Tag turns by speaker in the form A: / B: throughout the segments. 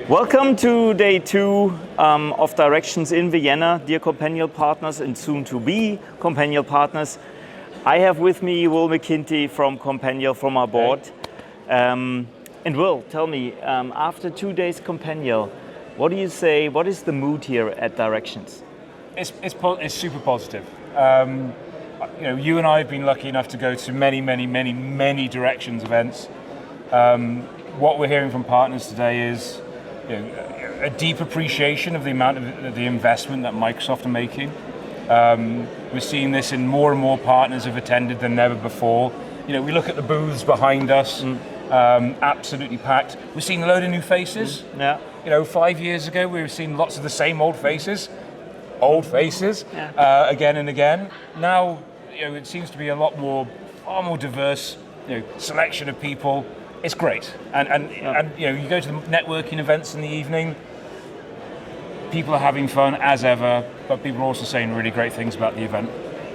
A: Welcome to day two of Directions in Vienna, dear Companial partners and soon to be Companial partners. I have with me Will McKinty from Companial, from our board. And Will, tell me, after 2 days Companial, what do you say, what is the mood here at Directions?
B: It's super positive. You and I have been lucky enough to go to many Directions events. What we're hearing from partners today is a deep appreciation of the amount of the investment that Microsoft are making. We're seeing this in more and more partners have attended than ever before. We look at the booths behind us, absolutely packed. We're seeing a load of new faces.
A: Yeah.
B: 5 years ago we were seeing lots of the same old faces, again and again. Now, it seems to be a far more diverse, selection of people. It's great, and you go to the networking events in the evening. People are having fun as ever, but people are also saying really great things about the event.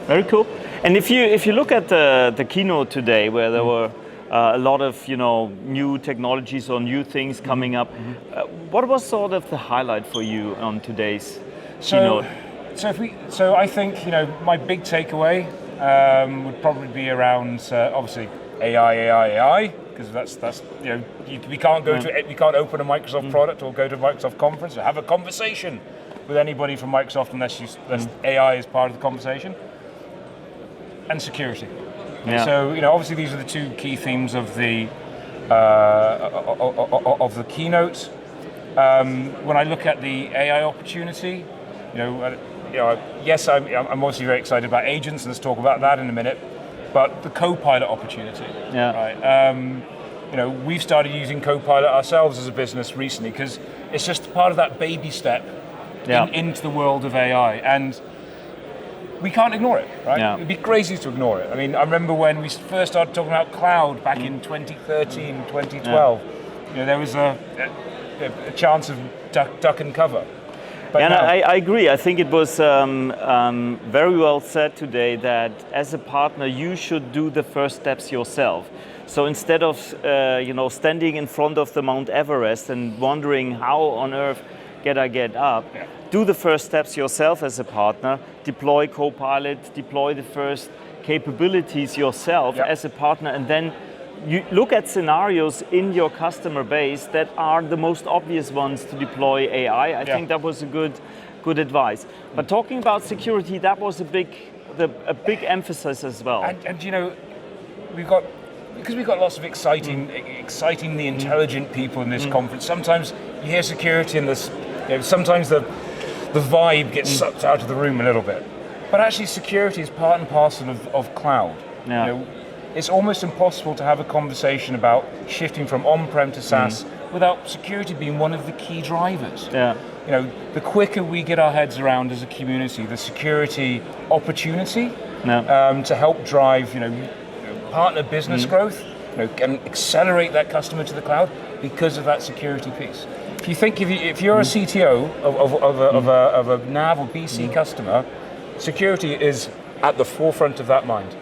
A: Very cool. And if you look at the keynote today, where there were a lot of new technologies or new things coming up, what was sort of the highlight for you on today's keynote?
B: So I think my big takeaway would probably be around obviously AI. Because that's we can't open a Microsoft product or go to a Microsoft conference or have a conversation with anybody from Microsoft unless AI is part of the conversation. And security.
A: Yeah.
B: So obviously these are the two key themes of the keynote. When I look at the AI opportunity, yes, I'm obviously very excited about agents, and let's talk about that in a minute. But the Copilot opportunity, right? We've started using Copilot ourselves as a business recently because it's just part of that baby step into the world of AI, and we can't ignore it, right?
A: Yeah.
B: It'd be crazy to ignore it. I mean, I remember when we first started talking about cloud back in 2013, 2012. There was a chance of duck and cover.
A: And I agree. I think it was very well said today that as a partner you should do the first steps yourself. So instead of standing in front of the Mount Everest and wondering how on earth get up, do the first steps yourself as a partner. Deploy Copilot, deploy the first capabilities yourself as a partner, and then you look at scenarios in your customer base that are the most obvious ones to deploy AI. I think that was a good advice. But talking about security, that was a big emphasis as well.
B: And we've got lots of excitingly intelligent people in this conference. Sometimes you hear security and this, sometimes the vibe gets sucked out of the room a little bit. But actually, security is part and parcel of cloud.
A: Yeah.
B: It's almost impossible to have a conversation about shifting from on-prem to SaaS without security being one of the key drivers.
A: Yeah.
B: The quicker we get our heads around as a community the security opportunity to help drive, partner business growth, and accelerate that customer to the cloud because of that security piece. If you're a CTO of a NAV or BC customer, security is at the forefront of that mind.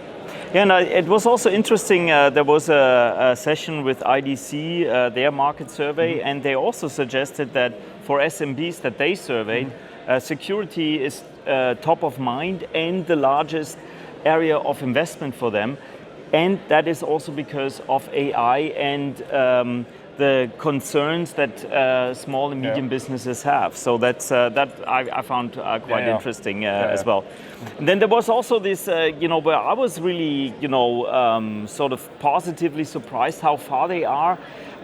A: Yeah, and it was also interesting. There was a session with IDC, their market survey, and they also suggested that for SMBs that they surveyed, security is top of mind and the largest area of investment for them. And that is also because of AI and the concerns that small and medium businesses have. So that I found quite interesting as well. And then there was also this, where I was really, sort of positively surprised how far they are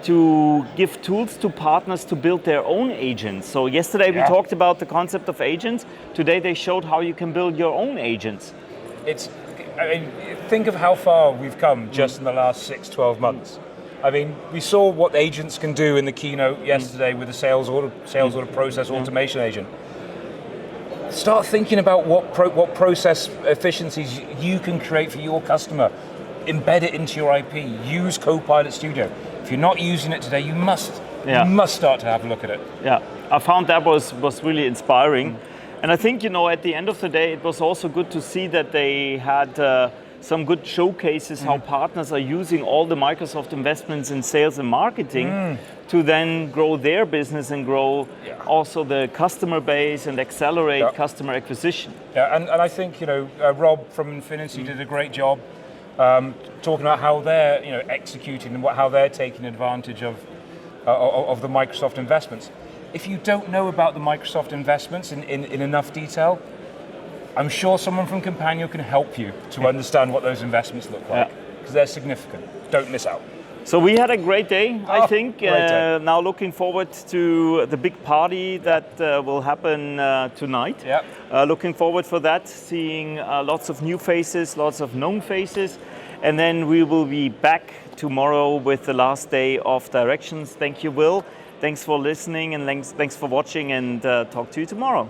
A: to give tools to partners to build their own agents. So yesterday we talked about the concept of agents. Today they showed how you can build your own agents.
B: Think of how far we've come just in the last 6-12 months. I mean, we saw what agents can do in the keynote yesterday with the sales order process automation agent. Start thinking about what process efficiencies you can create for your customer. Embed it into your IP. Use Copilot Studio. If you're not using it today, you must start to have a look at it.
A: Yeah, I found that was really inspiring. And I think, at the end of the day, it was also good to see that they had some good showcases how partners are using all the Microsoft investments in sales and marketing to then grow their business and grow also the customer base and accelerate customer acquisition.
B: Yeah, and I think Rob from Infinity did a great job talking about how they're executing and how they're taking advantage of the Microsoft investments. If you don't know about the Microsoft investments in enough detail, I'm sure someone from Companial can help you to understand what those investments look like, because they're significant. Don't miss out.
A: So we had a great day, I think.
B: Great day.
A: Now looking forward to the big party that will happen tonight.
B: Yep.
A: Looking forward for that, seeing lots of new faces, lots of known faces. And then we will be back tomorrow with the last day of Directions. Thank you, Will. Thanks for listening and thanks for watching, and talk to you tomorrow.